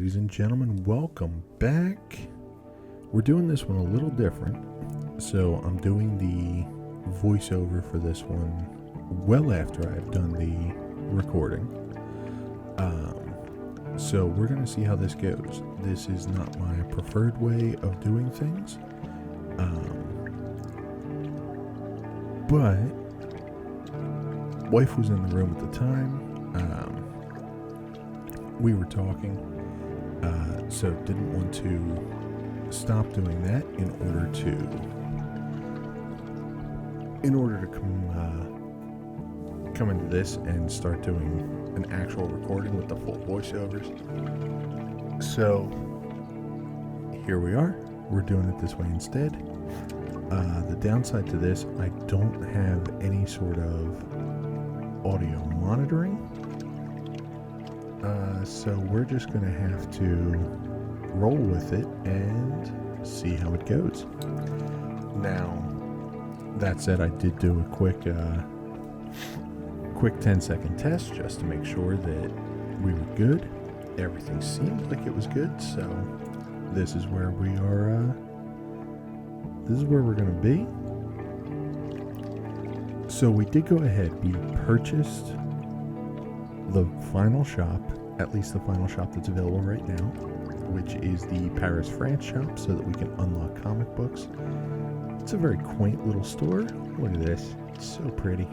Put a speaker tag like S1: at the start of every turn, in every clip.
S1: ladies and gentlemen, welcome back. We're doing this one a little different. So I'm doing the voiceover for this one well after I've done the recording. So we're going to see how this goes. This is not my preferred way of doing things. But wife was in the room at the time. We were talking, so didn't want to stop doing that in order to come into this and start doing an actual recording with the full voiceovers. So here we are. We're doing it this way instead. The downside to this, I don't have any sort of audio monitoring. So we're just going to have to roll with it and see how it goes. Now, that said, I did do a quick 10-second test just to make sure that we were good. Everything seemed like it was good, so this is where we are. This is where we're going to be. So we did go ahead. We purchased the final shop, at least the final shop that's available right now, which is the Paris, France shop, so that we can unlock comic books. It's a very quaint little store. Look at this. It's so pretty.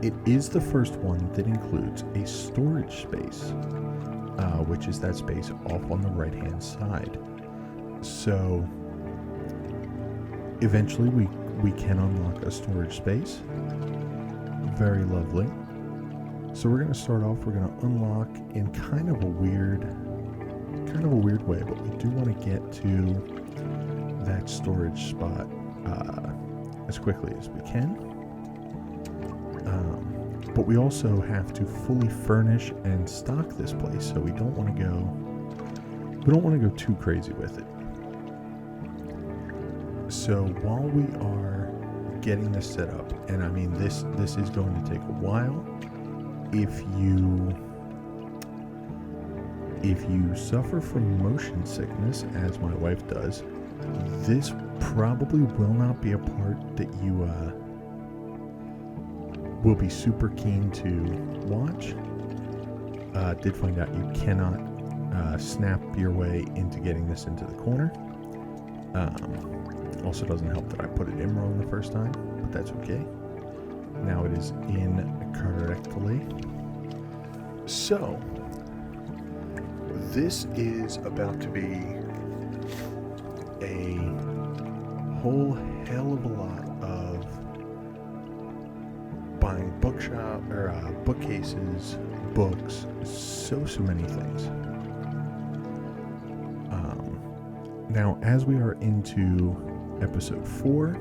S1: It is the first one that includes a storage space, which is that space off on the right-hand side. So eventually we can unlock a storage space. Very lovely. So we're going to start off, we're going to unlock in kind of a weird way, but we do want to get to that storage spot as quickly as we can. But we also have to fully furnish and stock this place, so we don't want to go too crazy with it. So while we are getting this set up, and I mean this is going to take a while. If you suffer from motion sickness, as my wife does, this probably will not be a part that you will be super keen to watch. Did find out you cannot snap your way into getting this into the corner. Also doesn't help that I put it in wrong the first time, but that's okay. Now it is in correctly. So, this is about to be a whole hell of a lot of buying bookshop or bookcases, books, so many things. Now, as we are into episode 4,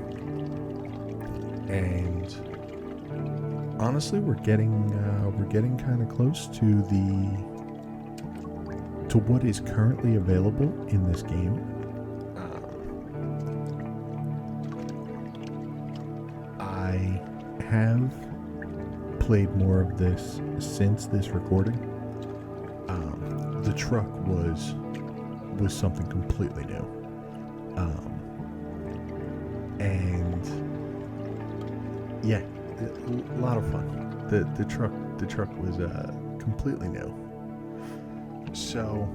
S1: and honestly, we're getting kind of close to what is currently available in this game. I have played more of this since this recording. The truck was something completely new, and yeah, a lot of fun. The truck was completely new. So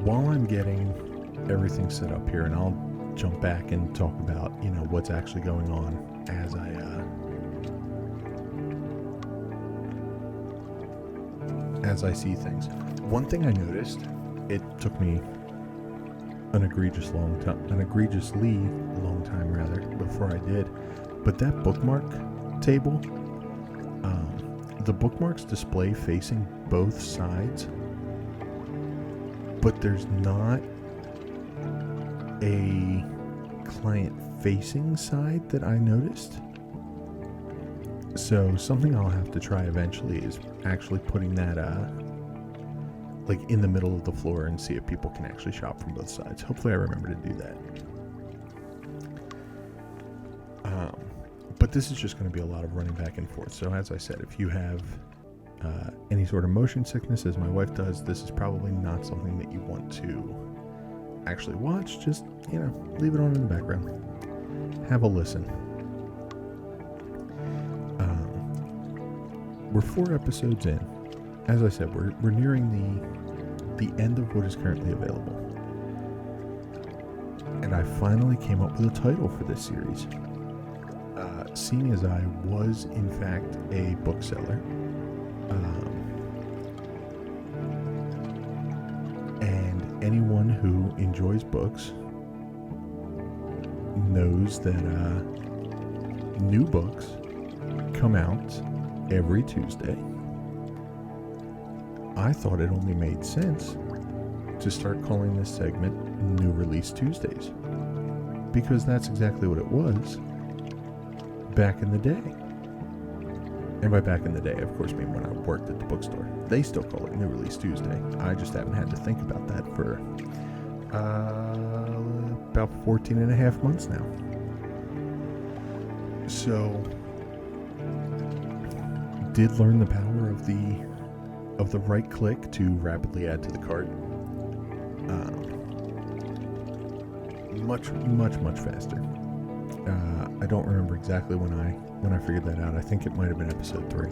S1: while I'm getting everything set up here, and I'll jump back and talk about what's actually going on as I see things. One thing I noticed, it took me an egregiously long time before I did, but that bookmark table, the bookmarks display facing both sides, but there's not a client facing side that I noticed. So something I'll have to try eventually is actually putting that in the middle of the floor and see if people can actually shop from both sides. Hopefully I remember to do that. But this is just going to be a lot of running back and forth. So as I said, if you have any sort of motion sickness, as my wife does, this is probably not something that you want to actually watch. Just, leave it on in the background. Have a listen. We're 4 episodes in. As I said, we're nearing the end of what is currently available. And I finally came up with a title for this series. Seeing as I was, in fact, a bookseller, and anyone who enjoys books knows that new books come out every Tuesday. I thought it only made sense to start calling this segment New Release Tuesdays, because that's exactly what it was back in the day. And by back in the day, I of course mean when I worked at the bookstore. They still call it New Release Tuesday. I just haven't had to think about that for about 14 and a half months now. So, did learn the power of the right click to rapidly add to the cart. Much faster. I don't remember exactly when I figured that out. I think it might have been episode 3.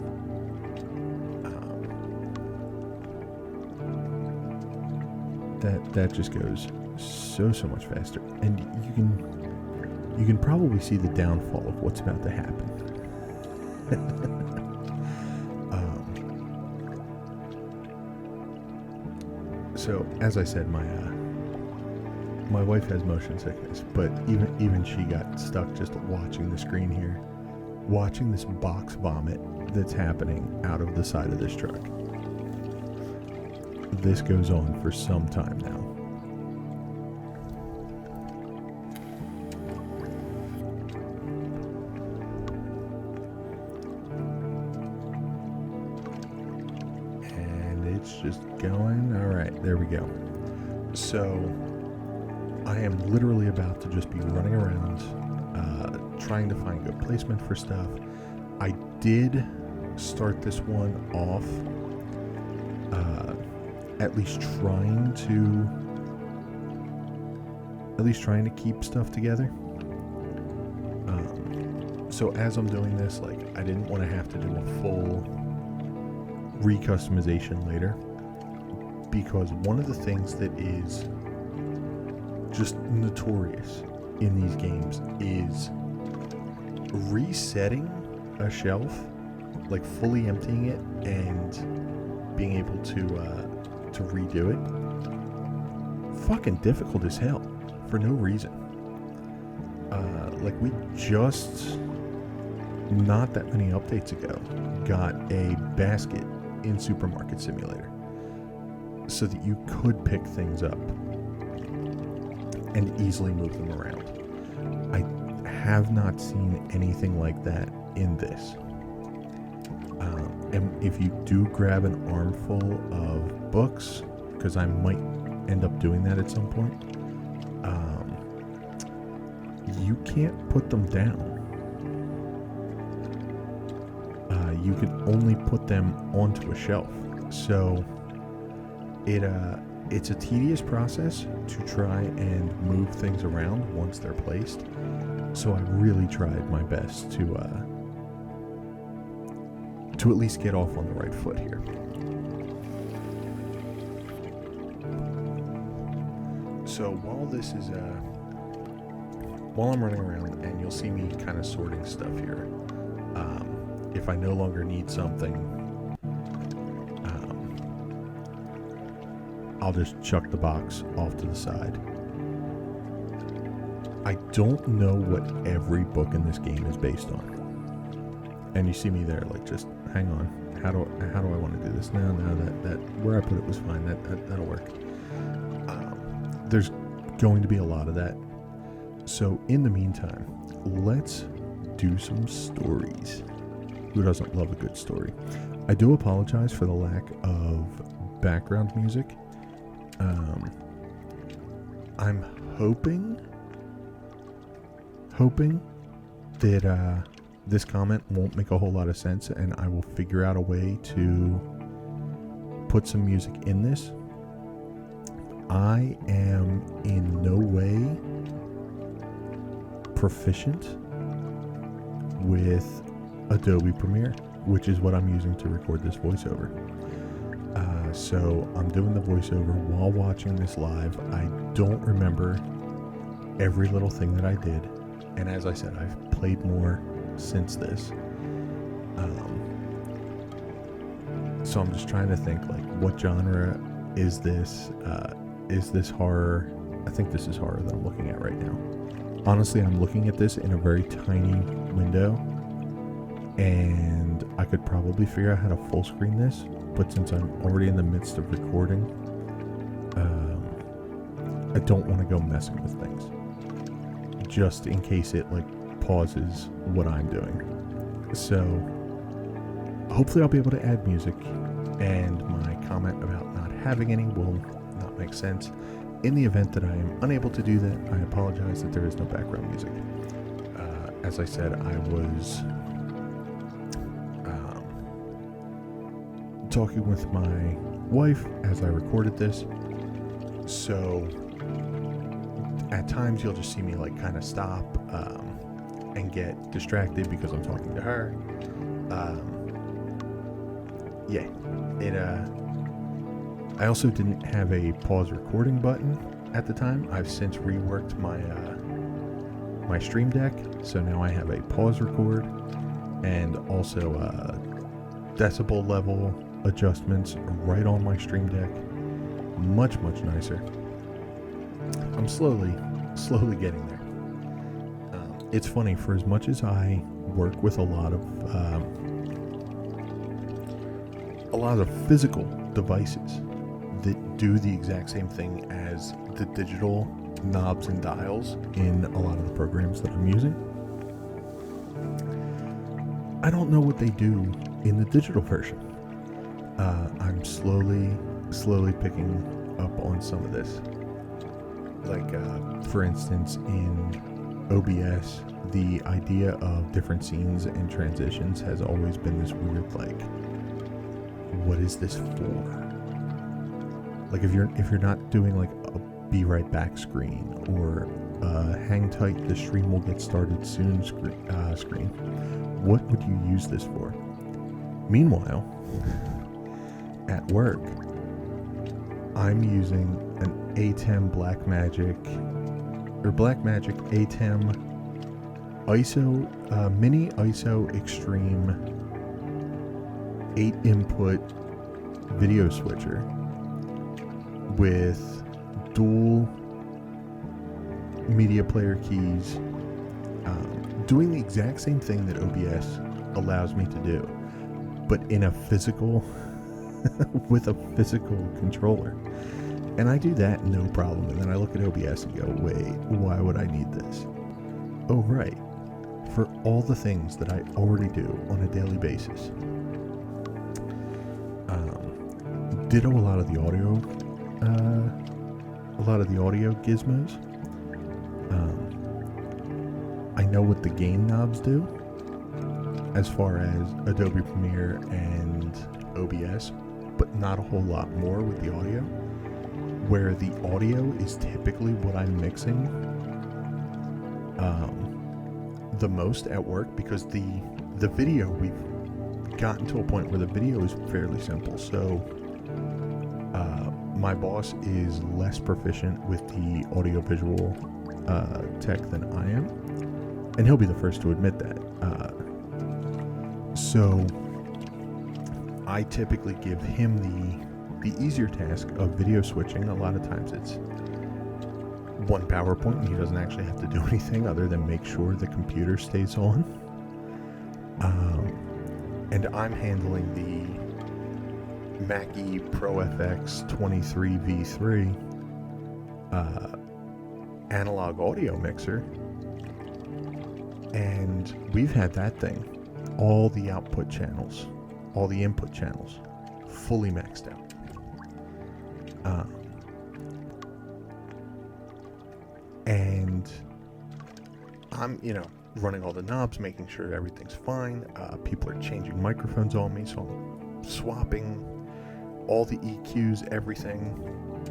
S1: That just goes so much faster, and you can probably see the downfall of what's about to happen. So as I said, my wife has motion sickness, but even she got stuck just watching the screen here, watching this box vomit that's happening out of the side of this truck. This goes on for some time now. And it's just going. All right, there we go. So I am literally about to just be running around, trying to find good placement for stuff. I did start this one off, at least trying to keep stuff together. So as I'm doing this, I didn't want to have to do a full recustomization later, because one of the things that is just notorious in these games is resetting a shelf, fully emptying it and being able to redo it. Fucking difficult as hell for no reason. We just, not that many updates ago, got a basket in Supermarket Simulator so that you could pick things up and easily move them around. I have not seen anything like that in this. And if you do grab an armful of books, because I might end up doing that at some point, you can't put them down. You can only put them onto a shelf. So it's a tedious process to try and move things around once they're placed. So I really tried my best to at least get off on the right foot here. So while I'm running around, and you'll see me kind of sorting stuff here, if I no longer need something, I'll just chuck the box off to the side. I don't know what every book in this game is based on. And you see me there, just hang on. How do I want to do this? No, that where I put it was fine. That'll work. There's going to be a lot of that. So in the meantime, let's do some stories. Who doesn't love a good story? I do apologize for the lack of background music. I'm hoping that this comment won't make a whole lot of sense, and I will figure out a way to put some music in this. I am in no way proficient with Adobe Premiere, which is what I'm using to record this voiceover. So I'm doing the voiceover while watching this live. I don't remember every little thing that I did, and as I said, I've played more since this. So I'm just trying to think, like, what genre is this? Is this horror? I think this is horror that I'm looking at right now. Honestly, I'm looking at this in a very tiny window, and I could probably figure out how to full screen this, but since I'm already in the midst of recording, I don't want to go messing with things, just in case it like pauses what I'm doing. So hopefully I'll be able to add music, and my comment about not having any will not make sense. In the event that I am unable to do that, I apologize that there is no background music. As I said, I was talking with my wife as I recorded this, so at times you'll just see me like kind of stop and get distracted because I'm talking to her. I also didn't have a pause recording button at the time. I've since reworked my my Stream Deck, so now I have a pause record and also decibel level adjustments right on my Stream Deck. Much nicer. I'm slowly getting there. It's funny, for as much as I work with a lot of physical devices that do the exact same thing as the digital knobs and dials in a lot of the programs that I'm using, I don't know what they do in the digital version. I'm slowly picking up on some of this. Like, for instance, in OBS, the idea of different scenes and transitions has always been this weird, like, what is this for? Like, if you're not doing like a be right back screen or hang tight, the stream will get started soon screen, what would you use this for? Meanwhile, at work, I'm using an ATEM Blackmagic ATEM ISO mini ISO Extreme 8 input video switcher with dual media player keys, doing the exact same thing that OBS allows me to do, but in a physical with a physical controller. And I do that no problem, and then I look at OBS and go, wait, why would I need this? Oh right, for all the things that I already do on a daily basis. Ditto a lot of the audio gizmos. I know what the gain knobs do as far as Adobe Premiere and OBS, but not a whole lot more with the audio, where the audio is typically what I'm mixing the most at work, because the video, we've gotten to a point where the video is fairly simple. So my boss is less proficient with the audiovisual tech than I am, and he'll be the first to admit that. So I typically give him the easier task of video switching. A lot of times it's one PowerPoint and he doesn't actually have to do anything other than make sure the computer stays on. And I'm handling the Mackie Pro FX 23 V3 analog audio mixer, and we've had that thing, all the output channels, all the input channels, fully maxed out. And I'm, running all the knobs, making sure everything's fine. People are changing microphones on me, so I'm swapping all the EQs, everything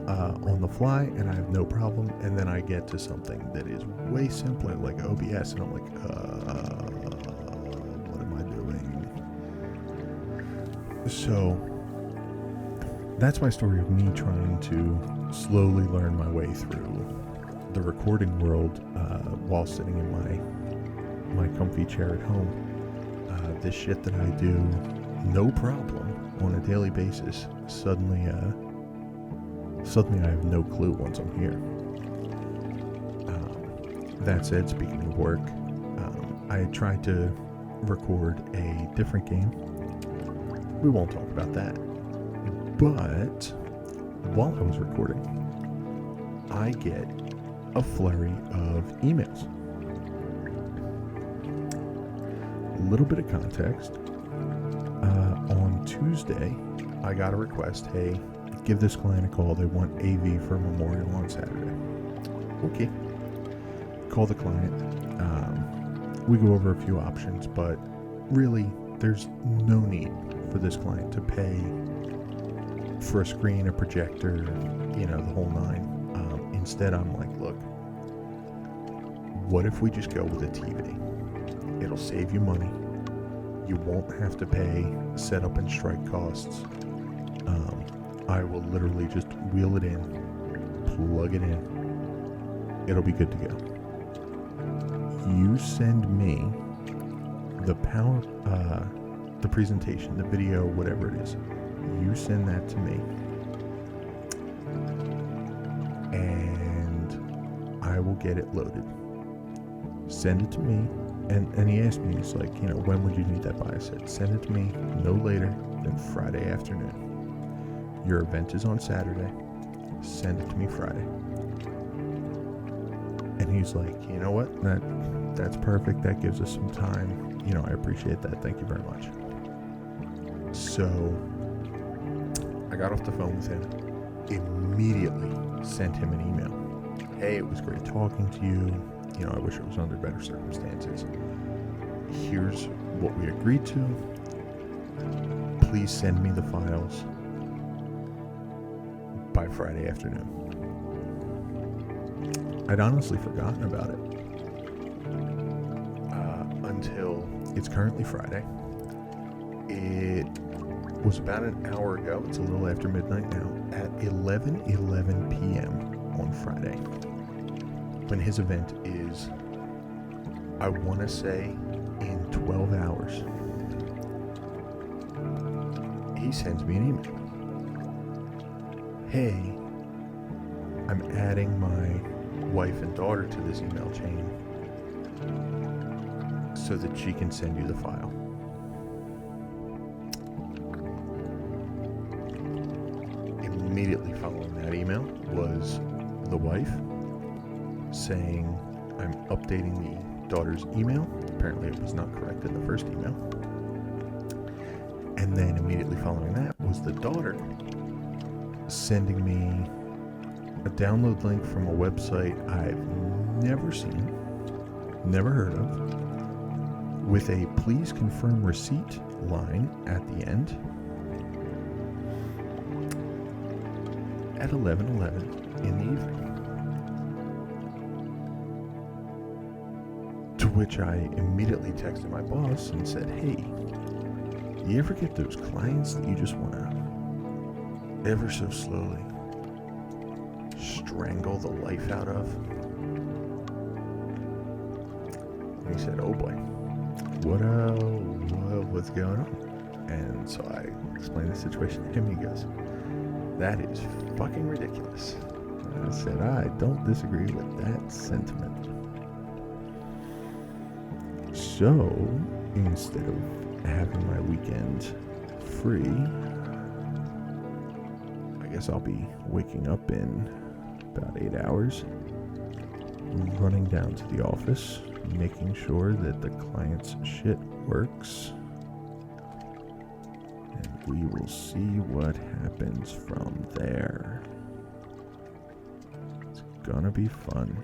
S1: on the fly, and I have no problem. And then I get to something that is way simpler, like OBS, and I'm like, what am I doing? So that's my story of me trying to slowly learn my way through the recording world while sitting in my comfy chair at home. This shit that I do no problem on a daily basis, suddenly I have no clue once I'm here. That said, speaking of work, I tried to record a different game. We won't talk about that. But while I was recording, I get a flurry of emails. A little bit of context. On Tuesday, I got a request, hey, give this client a call. They want AV for Memorial on Saturday. Okay. Call the client. We go over a few options, but really, there's no need for this client to pay for a screen, a projector, the whole nine. Instead, I'm like, look, what if we just go with a TV? It'll save you money. You won't have to pay setup and strike costs. I will literally just wheel it in, plug it in. It'll be good to go. You send me the the presentation, the video, whatever it is. You send that to me, and I will get it loaded. Send it to me, and he asked me, he's like, when would you need that by? I said, send it to me no later than Friday afternoon. Your event is on Saturday. Send it to me Friday. And he's like, you know what? That's perfect. That gives us some time. I appreciate that. Thank you very much. So I got off the phone with him, immediately sent him an email. Hey, it was great talking to you. I wish it was under better circumstances. Here's what we agreed to. Please send me the files by Friday afternoon. I'd honestly forgotten about it until it's currently Friday. It was about an hour ago. It's a little after midnight now. At 11:11 p.m. on Friday, when his event is, I want to say, in 12 hours, he sends me an email. Hey, I'm adding my wife and daughter to this email chain so that she can send you the file. Immediately following that email was the wife saying, I'm updating the daughter's email. Apparently it was not correct in the first email. And then immediately following that was the daughter sending me a download link from a website I've never seen, never heard of, with a please confirm receipt line at the end at 11:11 in the evening. To which I immediately texted my boss and said, hey, you ever get those clients that you just want to ever so slowly strangle the life out of? And he said, oh boy, what's going on? And so I explained the situation to him. He goes, that is fucking ridiculous. And I said, I don't disagree with that sentiment. So instead of having my weekend free, I guess I'll be waking up in about 8 hours, running down to the office, making sure that the client's shit works, and we will see what happens from there. It's gonna be fun.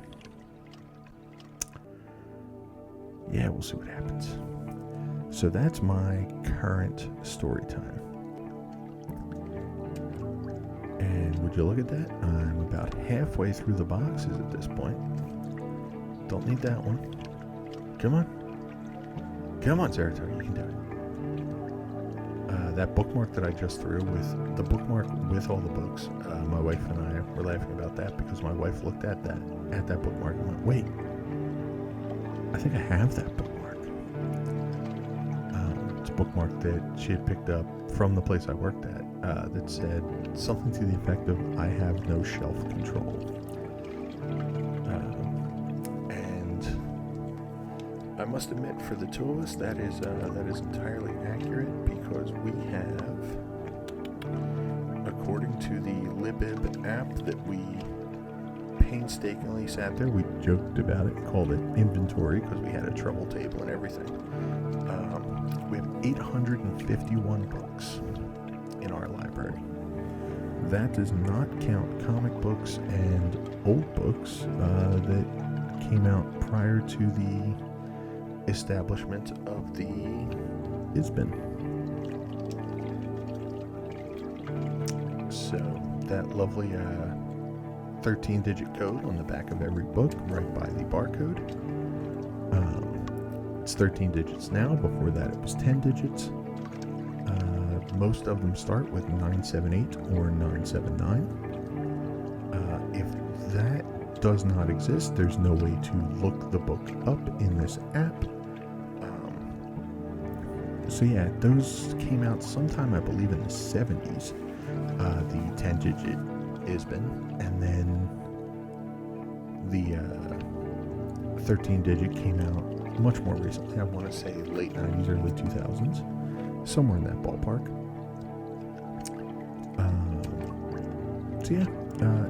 S1: yeah, we'll see what happens. So that's my current story time. And would you look at that? I'm about halfway through the boxes at this point. Don't need that one. Come on. Come on, Zeraplays, you can do it. That bookmark that I just threw with the bookmark with all the books, my wife and I were laughing about that because my wife looked at that bookmark and went, wait, I think I have that bookmark. It's a bookmark that she had picked up from the place I worked at that said something to the effect of, I have no shelf control. And I must admit, for the two of us, that is entirely accurate, because we have, according to the Libib app that we painstakingly sat there, we joked about it, called it inventory because we had a trouble table and everything. We have 851 books in our library. That does not count comic books and old books that came out prior to the establishment of the ISBN. So that lovely 13-digit code on the back of every book, right by the barcode. It's 13 digits now. Before that, it was 10 digits. Most of them start with 978 or 979. If that does not exist, there's no way to look the book up in this app. So yeah, those came out sometime, I believe, in the 70s. The 10-digit ISBN, and then the 13-digit came out much more recently. I want to say late 90s, early 2000s, somewhere in that ballpark. So yeah,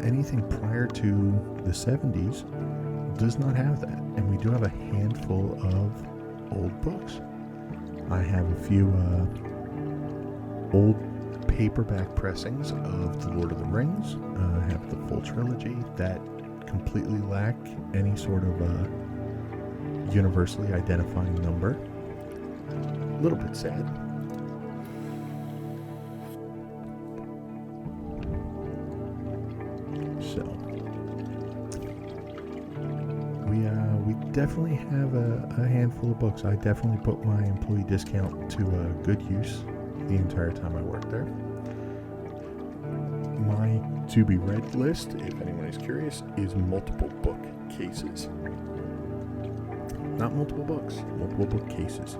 S1: anything prior to the 70s does not have that, and we do have a handful of old books. I have a few old paperback pressings of The Lord of the Rings. I have the full trilogy that completely lack any sort of universally identifying number. A little bit sad. So we definitely have a handful of books. I definitely put my employee discount to good use the entire time I worked there. My to-be-read list, if anyone is curious, is multiple book cases. Not multiple books, multiple book cases,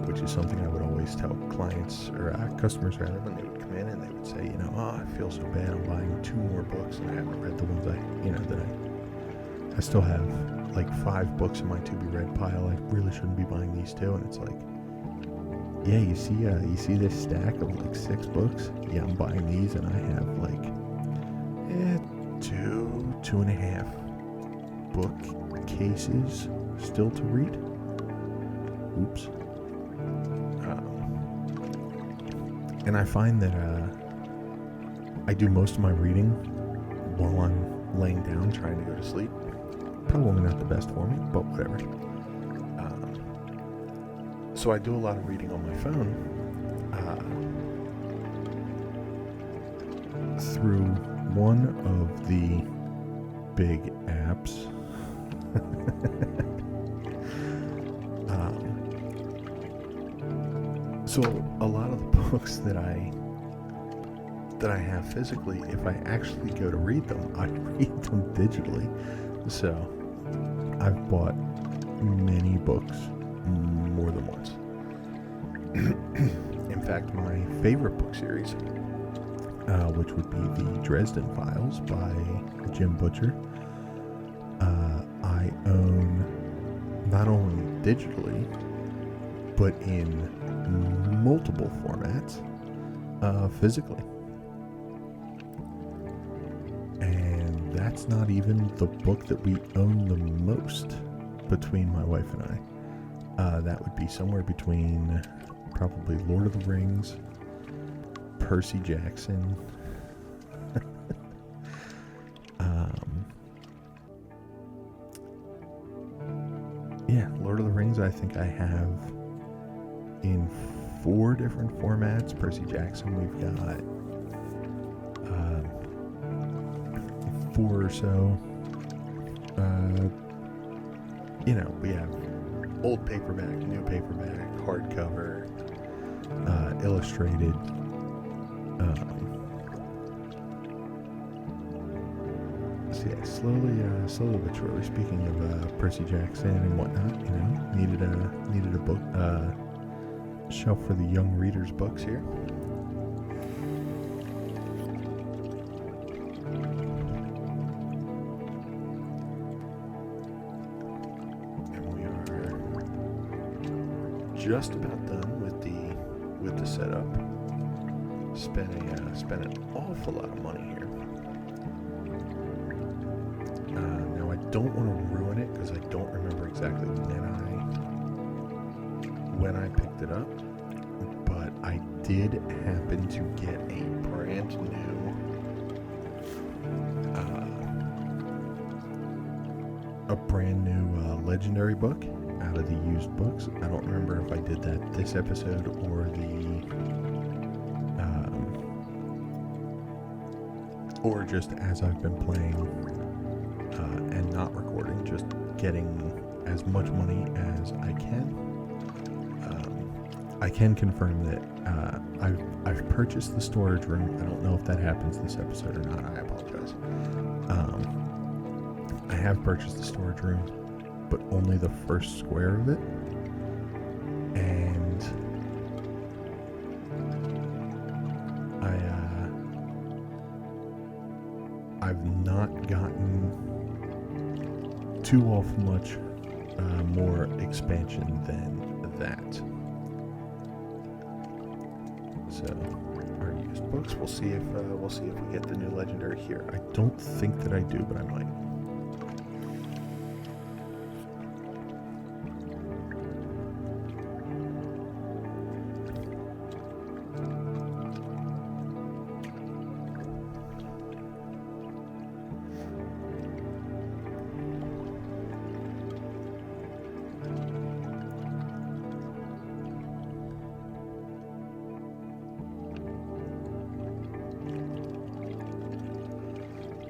S1: which is something I would always tell clients, or customers rather, when they would come in and they would say, I feel so bad, I'm buying 2 more books and I haven't read the ones that I still have like 5 books in my to-be-read pile. I really shouldn't be buying these too. And it's like, yeah, you see this stack of like 6 books? Yeah, I'm buying these, and I have like 2.5 book cases still to read. Oops. And I find that I do most of my reading while I'm laying down trying to go to sleep. Probably not the best for me, but whatever. So I do a lot of reading on my phone through one of the big apps. So a lot of the books that I have physically, if I actually go to read them, I read them digitally. So I've bought many books more than once. In fact, my favorite book series, which would be the Dresden Files by Jim Butcher, I own not only digitally, but in multiple formats physically. And that's not even the book that we own the most between my wife and I. That would be somewhere between probably Lord of the Rings, Percy Jackson, Lord of the Rings, songs I think I have in 4 different formats. Percy Jackson, we've got 4 or so. We have old paperback, new paperback, hardcover, illustrated. So yeah, slowly but surely. Speaking of Percy Jackson and whatnot, needed a book shelf for the young readers' books here. Just about done with the setup. Spent an awful lot of money here. Now I don't want to ruin it because I don't remember exactly when I picked it up, but I did happen to get a brand new legendary book out of the used books. I don't remember if I did that this episode or just as I've been playing and not recording, just getting as much money as I can. I can confirm that I've purchased the storage room. I don't know if that happens this episode or not. I apologize. I have purchased the storage room, but only the first square of it, and I've not gotten too awful much more expansion than that. So our used books, we'll see if we get the new legendary here. I don't think that I do, but I might.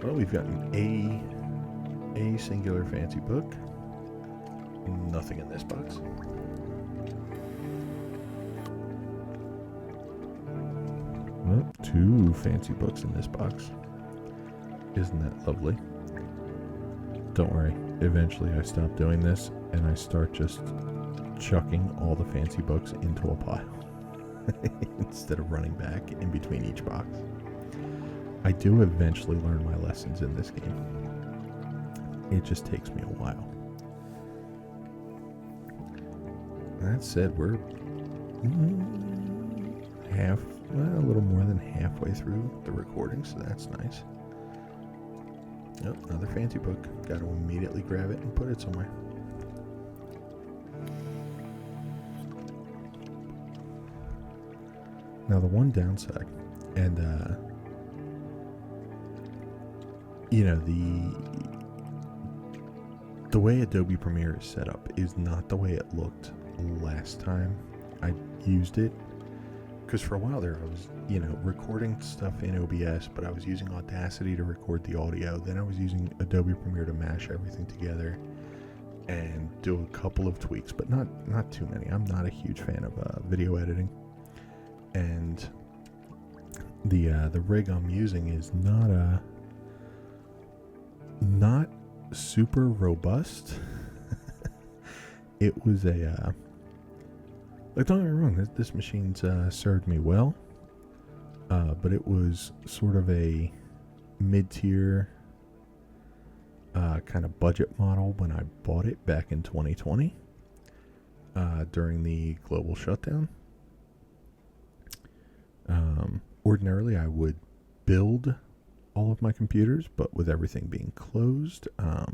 S1: Well, we've got a singular fancy book. Nothing in this box. Well, 2 fancy books in this box. Isn't that lovely? Don't worry. Eventually I stop doing this and I start just chucking all the fancy books into a pile instead of running back in between each box. I do eventually learn my lessons in this game. It just takes me a while. That said, we're a little more than halfway through the recording, so that's nice. Yep, another fancy book. Got to immediately grab it and put it somewhere. Now the one downside, and the way Adobe Premiere is set up is not the way it looked last time I used it. Because for a while there I was, recording stuff in OBS, but I was using Audacity to record the audio. Then I was using Adobe Premiere to mash everything together and do a couple of tweaks, but not too many. I'm not a huge fan of video editing. And the rig I'm using is not super robust. It was don't get me wrong, this machine's served me well, but it was sort of a mid-tier kind of budget model when I bought it back in 2020 during the global shutdown. Ordinarily I would build all of my computers, but with everything being closed, I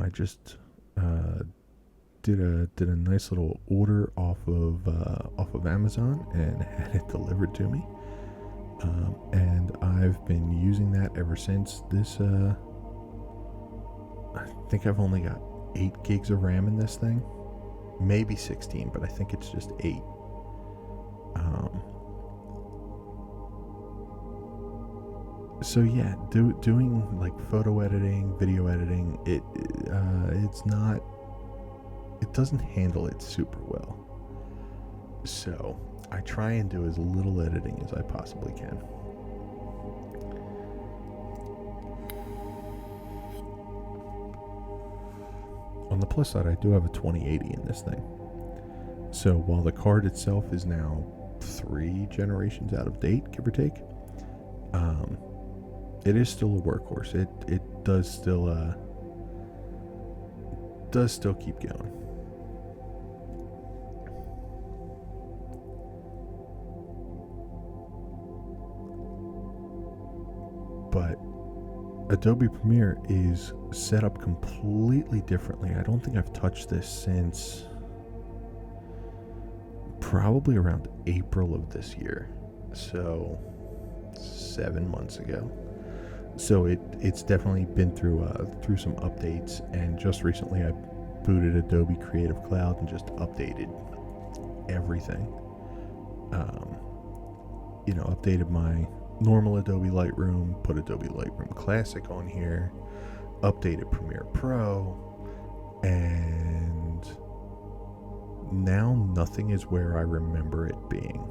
S1: just did a nice little order off of Amazon and had it delivered to me, and I've been using that ever since. This I think I've only got 8 gigs of RAM in this thing. Maybe 16, but I think it's just 8. So yeah, doing like photo editing, video editing, it's not, it doesn't handle it super well. So I try and do as little editing as I possibly can. On the plus side, I do have a 2080 in this thing. So while the card itself is now 3 generations out of date, give or take, it is still a workhorse. It does still keep going. But Adobe Premiere is set up completely differently. I don't think I've touched this since probably around April of this year. So 7 months ago. So it's definitely been through some updates, and just recently I booted Adobe Creative Cloud and just updated everything. Updated my normal Adobe Lightroom, put Adobe Lightroom Classic on here, updated Premiere Pro, and now nothing is where I remember it being.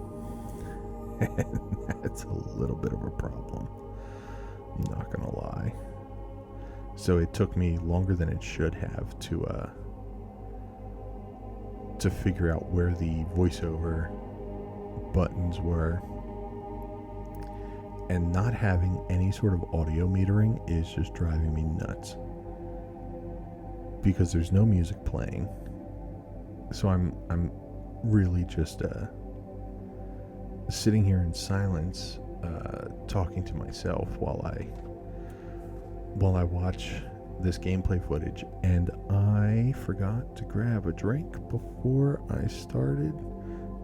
S1: And that's a little bit of a problem, I'm not gonna lie. So it took me longer than it should have to figure out where the voiceover buttons were. And not having any sort of audio metering is just driving me nuts, because there's no music playing. So I'm really just sitting here in silence, talking to myself while I watch this gameplay footage. And I forgot to grab a drink before I started,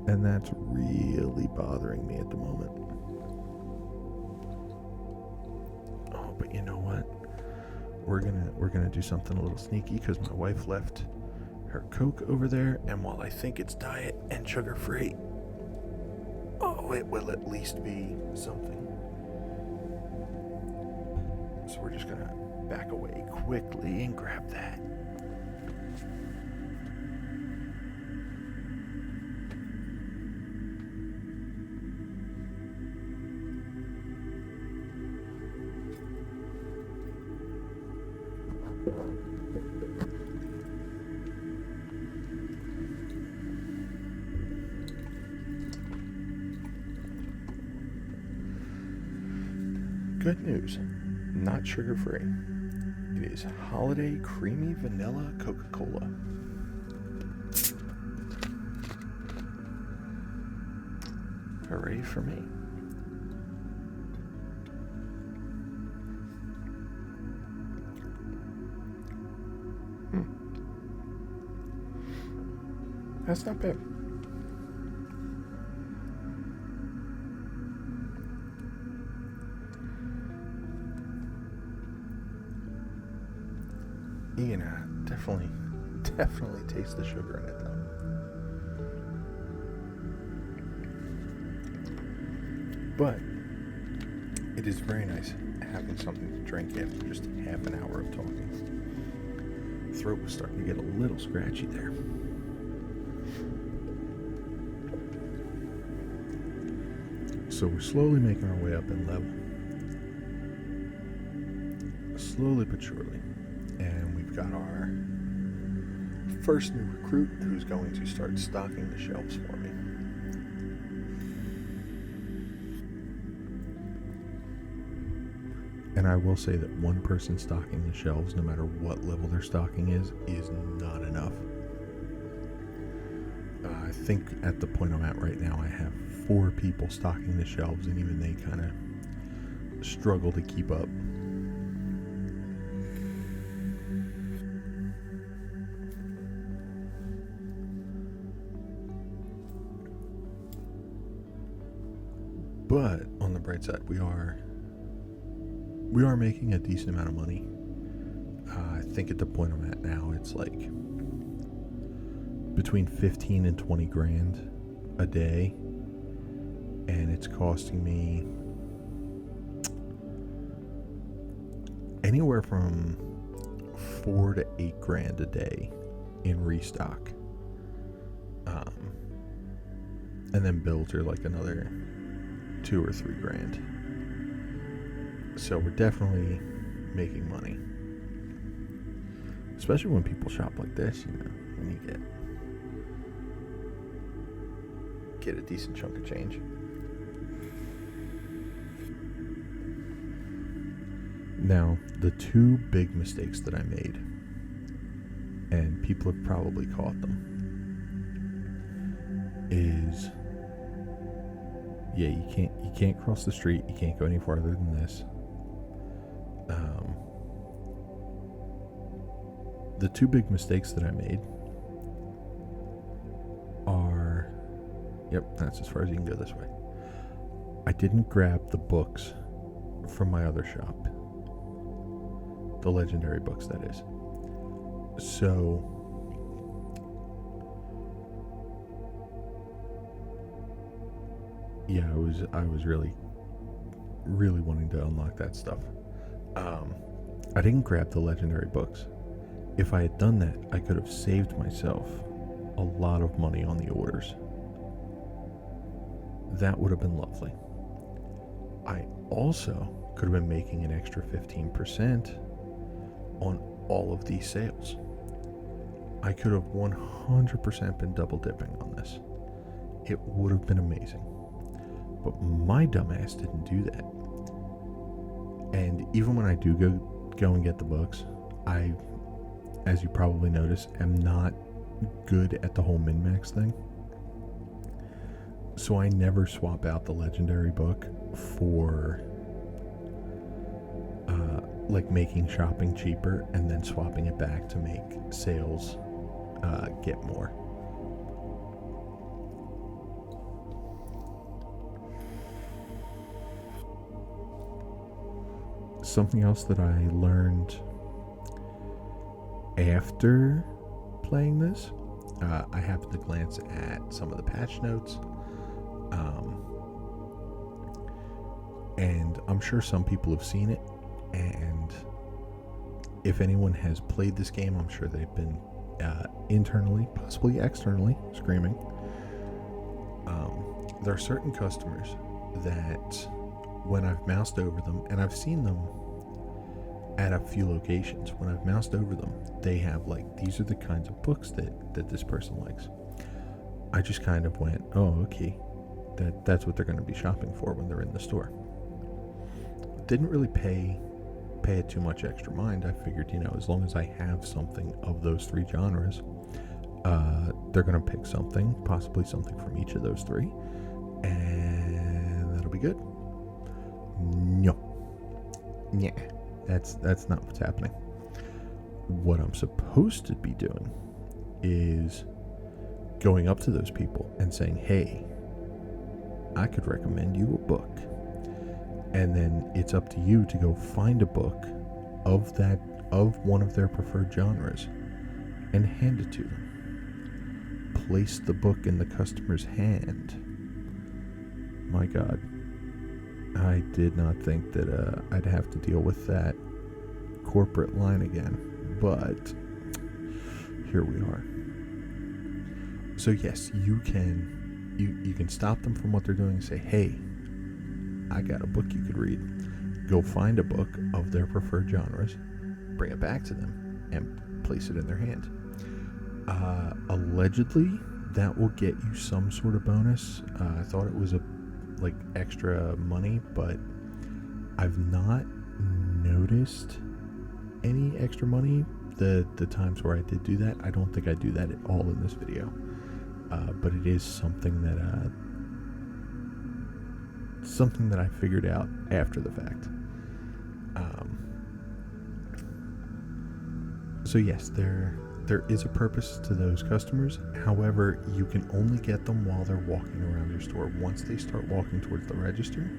S1: and that's really bothering me at the moment. Oh, but you know what? We're gonna do something a little sneaky, because my wife left her Coke over there, and while I think it's diet and sugar free, it will at least be something. So we're just gonna back away quickly and grab that. Good news, not sugar-free. It is Holiday Creamy Vanilla Coca-Cola. Hooray for me. That's not bad. You can definitely taste the sugar in it though. But it is very nice having something to drink after just half an hour of talking. Throat was starting to get a little scratchy there. So we're slowly making our way up in level. Slowly but surely. And we've got our first new recruit who's going to start stocking the shelves for me. And I will say that one person stocking the shelves, no matter what level their stocking is not enough. I think at the point I'm at right now, I have 4 people stocking the shelves, and even they kind of struggle to keep up. But on the bright side, we are making a decent amount of money. I think at the point I'm at now, it's like between 15 and 20 grand a day, and it's costing me anywhere from 4 to 8 grand a day in restock, and then bills are like another 2 or 3 grand. So we're definitely making money, especially when people shop like this. When you get a decent chunk of change. Now, the 2 big mistakes that I made, and people have probably caught them, is you can't cross the street, you can't go any farther than this. The 2 big mistakes that I made are, that's as far as you can go this way. I didn't grab the books from my other shop, the legendary books, that is. So I was really wanting to unlock that stuff. I didn't grab the legendary books. If I had done that, I could have saved myself a lot of money on the orders. That would have been lovely. I also could have been making an extra 15% on all of these sales. I could have 100% been double dipping on this. It would have been amazing. But my dumbass didn't do that. And even when I do go and get the books, I, as you probably notice, am not good at the whole min-max thing. So I never swap out the legendary book for like making shopping cheaper and then swapping it back to make sales get more. Something else that I learned after playing this, I happened to glance at some of the patch notes, and I'm sure some people have seen it, and if anyone has played this game, I'm sure they've been internally, possibly externally, screaming. There are certain customers that when I've moused over them, and I've seen them at a few locations, when I've moused over them, they have like, these are the kinds of books that this person likes. I just kind of went, oh, okay, that's what they're going to be shopping for when they're in the store. Didn't really pay it too much extra mind. I figured, as long as I have something of those 3 genres, they're going to pick something, possibly something from each of those 3, and that'll be good. No. Yeah. That's not what's happening. What I'm supposed to be doing is going up to those people and saying, hey, I could recommend you a book. And then it's up to you to go find a book of one of their preferred genres and hand it to them. Place the book in the customer's hand. My God. I did not think that I'd have to deal with that corporate line again, but here we are. So yes, you can stop them from what they're doing and say, hey, I got a book you could read. Go find a book of their preferred genres, bring it back to them, and place it in their hand. Allegedly, that will get you some sort of bonus. I thought it was like extra money, but I've not noticed any extra money the times where I did do that. I don't think I do that at all in this video, but it is something that I figured out after the fact. So yes, there is a purpose to those customers. However, you can only get them while they're walking around your store. Once they start walking towards the register,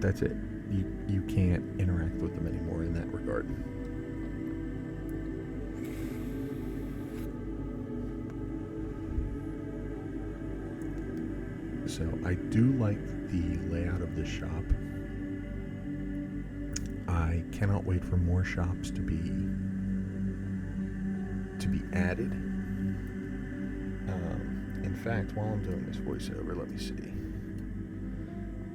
S1: that's it. You can't interact with them anymore in that regard. So I do like the layout of this shop. I cannot wait for more shops to be added. In fact, while I'm doing this voiceover, let me see.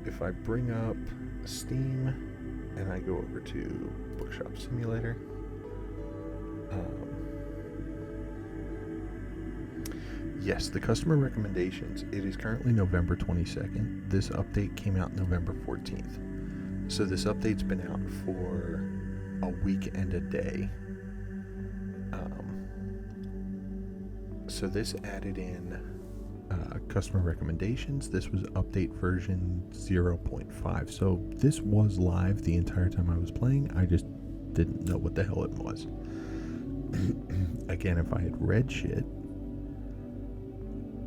S1: If I bring up Steam and I go over to Bookshop Simulator, yes, the customer recommendations, it is currently November 22nd. This update came out November 14th. So this update's been out for a week and a day. So this added in customer recommendations. This was update version 0.5. So this was live the entire time I was playing. I just didn't know what the hell it was. Again, if I had read shit,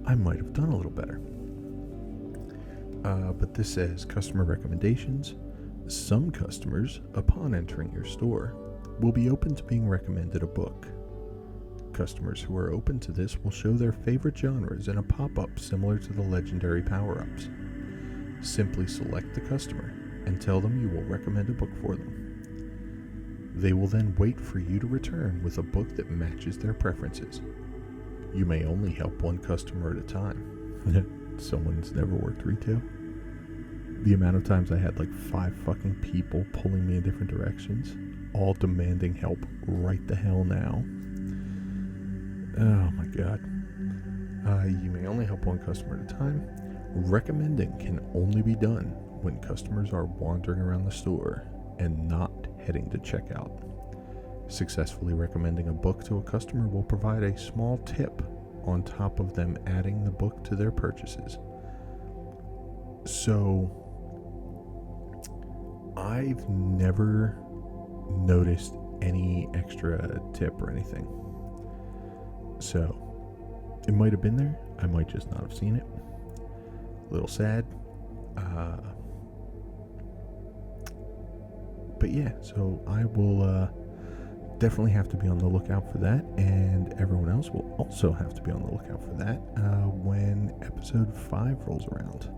S1: I might have done a little better. But this says customer recommendations. Some customers, upon entering your store, will be open to being recommended a book. Customers who are open to this will show their favorite genres in a pop-up similar to the legendary power-ups. Simply select the customer and tell them you will recommend a book for them. They will then wait for you to return with a book that matches their preferences. You may only help one customer at a time. Someone's never worked retail. The amount of times I had like 5 fucking people pulling me in different directions, all demanding help right the hell now. Oh my god. You may only help one customer at a time. Recommending can only be done when customers are wandering around the store and not heading to checkout. Successfully recommending a book to a customer will provide a small tip on top of them adding the book to their purchases. So, I've never noticed any extra tip or anything. So, it might have been there. I might just not have seen it. A little sad. But yeah, so I will definitely have to be on the lookout for that, and everyone else will also have to be on the lookout for that when episode 5 rolls around.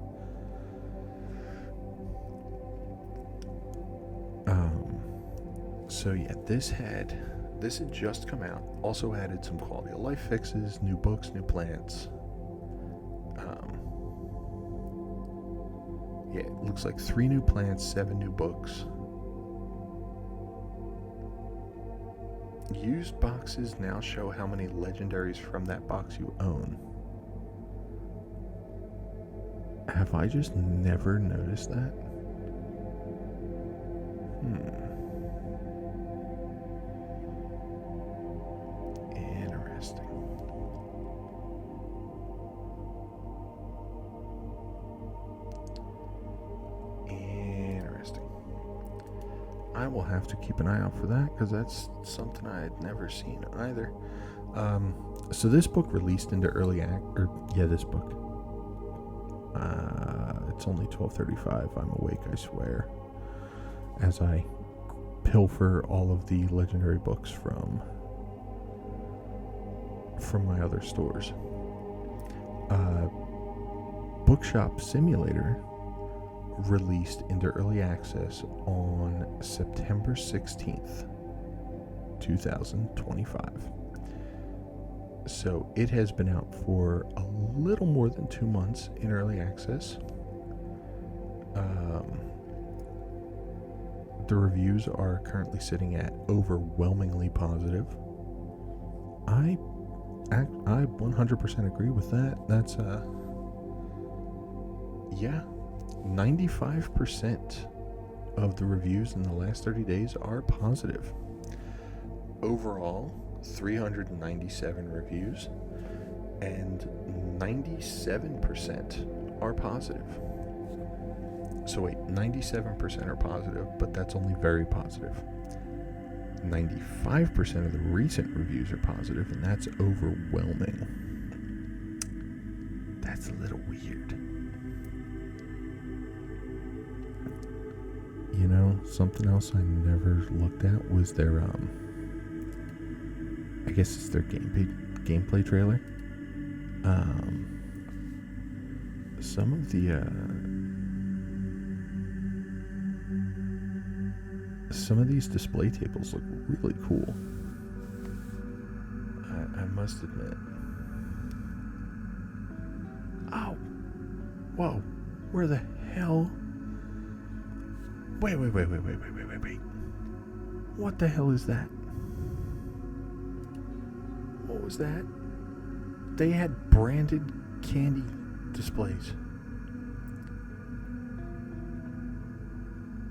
S1: So yeah, this had just come out. Also added some quality of life fixes, new books, new plants. Yeah, it looks like 3 new plants, 7 new books. Used boxes now show how many legendaries from that box you own. Have I just never noticed that? Interesting. I will have to keep an eye out for that because that's something I had never seen either. So this book released into early this book. It's only 12:35. I'm awake, I swear. As I pilfer all of the legendary books from my other stores. Bookshop Simulator released into early access on September 16th, 2025. So it has been out for a little more than 2 months in early access. The reviews are currently sitting at overwhelmingly positive. I 100% agree with that. That's 95% of the reviews in the last 30 days are positive. Overall, 397 reviews, and 97% are positive. So wait, 97% are positive, but that's only very positive. 95% of the recent reviews are positive, and that's overwhelming. That's a little weird. You know, something else I never looked at was their, I guess it's their gameplay trailer. some of the some of these display tables look really cool. I must admit. Oh, whoa! Where the hell? Wait! What the hell is that? What was that? They had branded candy displays.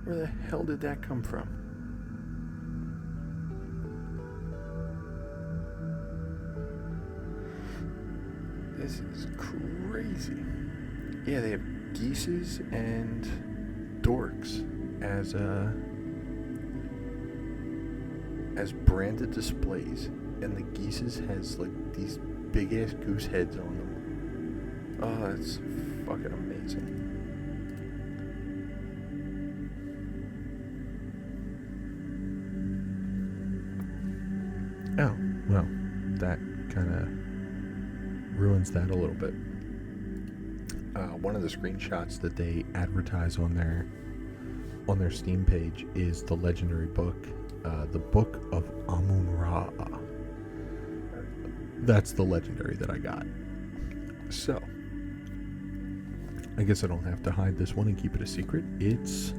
S1: Where the hell did that come from? This is crazy. Yeah, they have geeses and dorks as branded displays, and the geeses has like these big ass goose heads on them. Oh, that's fucking amazing. Oh, well, that kind of ruins that a little bit. One of the screenshots that they advertise on their Steam page is the legendary book, the Book of Amun-Ra. That's the legendary that I got. So, I guess I don't have to hide this one and keep it a secret. It's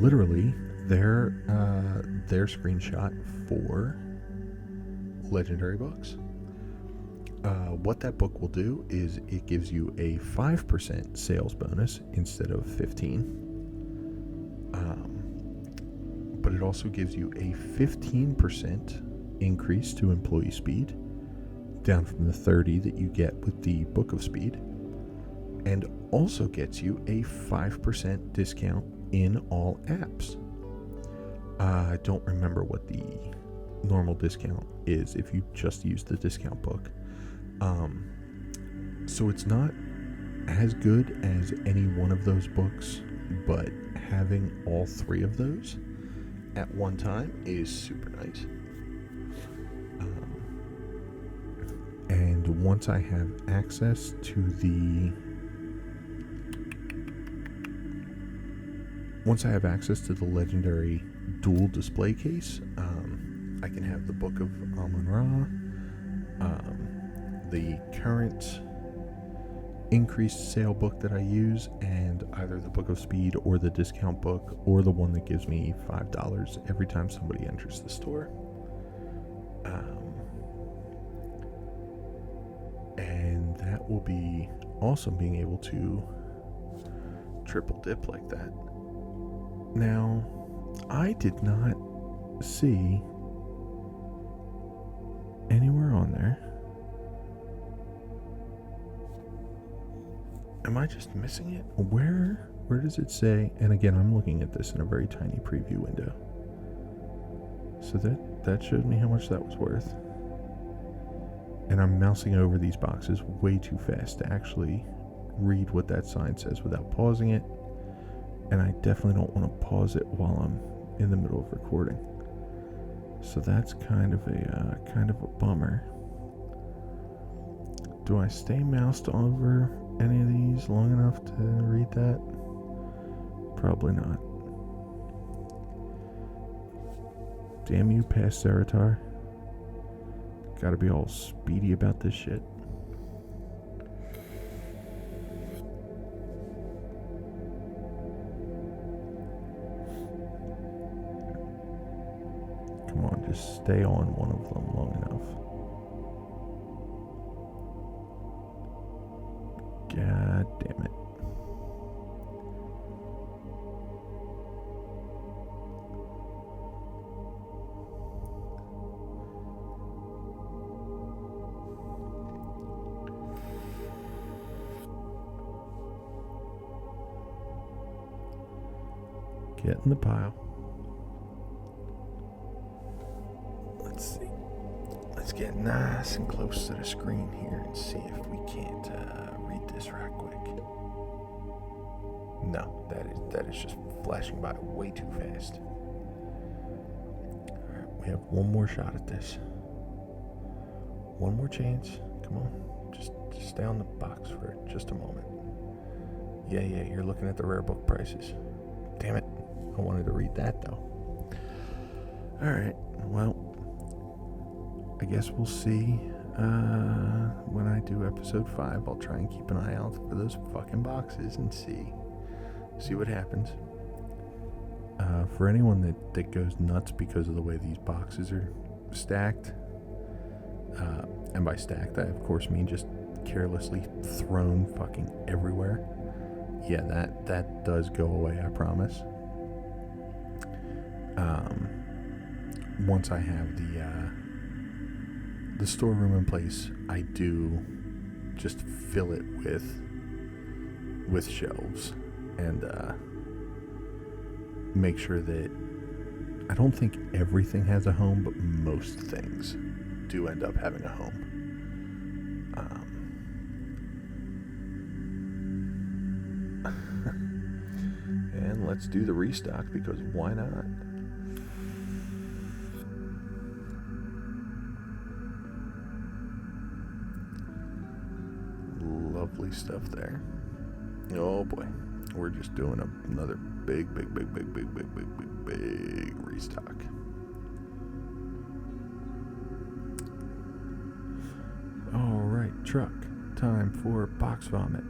S1: literally their screenshot for legendary books. What that book will do is it gives you a 5% sales bonus instead of 15. But it also gives you a 15% increase to employee speed, down from the 30 that you get with the Book of Speed, and also gets you a 5% discount in all apps. I don't remember what the normal discount is if you just use the discount book. So it's not as good as any one of those books, but having all three of those at one time is super nice. And once I have access to the legendary dual display case, I can have the Book of Amun-Ra, the current increased sale book that I use, and either the Book of Speed or the discount book, or the one that gives me $5 every time somebody enters the store. And that will be awesome, being able to triple dip like that. Now, I did not see anywhere on there. Am I just missing it? Where does it say? And again, I'm looking at this in a very tiny preview window. So that showed me how much that was worth. And I'm mousing over these boxes way too fast to actually read what that sign says without pausing it. And I definitely don't want to pause it while I'm in the middle of recording. So that's kind of a bummer. Do I stay moused over any of these long enough to read that? Probably not. Damn you, past Zeratar. Gotta be all speedy about this shit. Come on, just stay on one of them long enough. God damn it. Get in the pile. Let's see. Let's get nice and close to the screen here and see if we can't read this right quick. No, that is just flashing by way too fast. Alright, we have one more shot at this. One more chance. Come on. Just stay on the box for just a moment. Yeah, you're looking at the rare book prices. Damn it. I wanted to read that, though. Alright, well, I guess we'll see when I do episode 5. I'll try and keep an eye out for those fucking boxes and see what happens. For anyone that goes nuts because of the way these boxes are stacked, and by stacked I of course mean just carelessly thrown fucking everywhere. Yeah, that does go away, I promise. Once I have the storeroom in place, I do just fill it with shelves and make sure that I don't think everything has a home, but most things do end up having a home. And let's do the restock, because why not? Lovely stuff there. Oh boy, we're just doing another big restock. All right, truck, time for box vomit.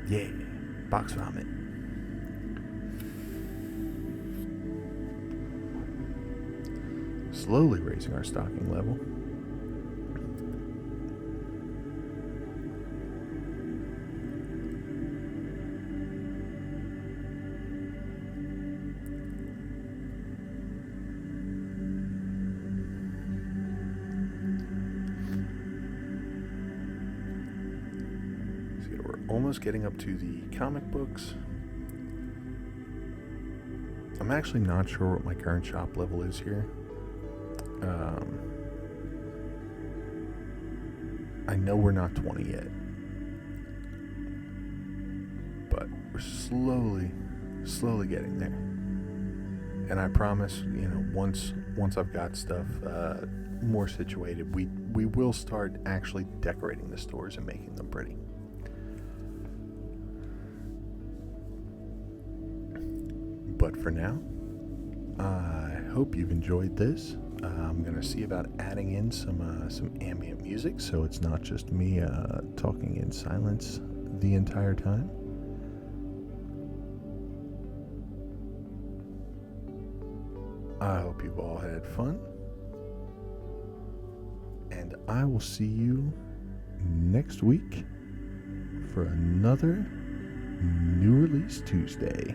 S1: Yeah, box vomit. Slowly raising our stocking level. Almost getting up to the comic books. I'm actually not sure what my current shop level is here. I know we're not 20 yet, but we're slowly getting there. And I promise, once I've got stuff more situated, we will start actually decorating the stores and making them pretty. But for now, I hope you've enjoyed this. I'm going to see about adding in some ambient music, so it's not just me talking in silence the entire time. I hope you've all had fun. And I will see you next week for another New Release Tuesday.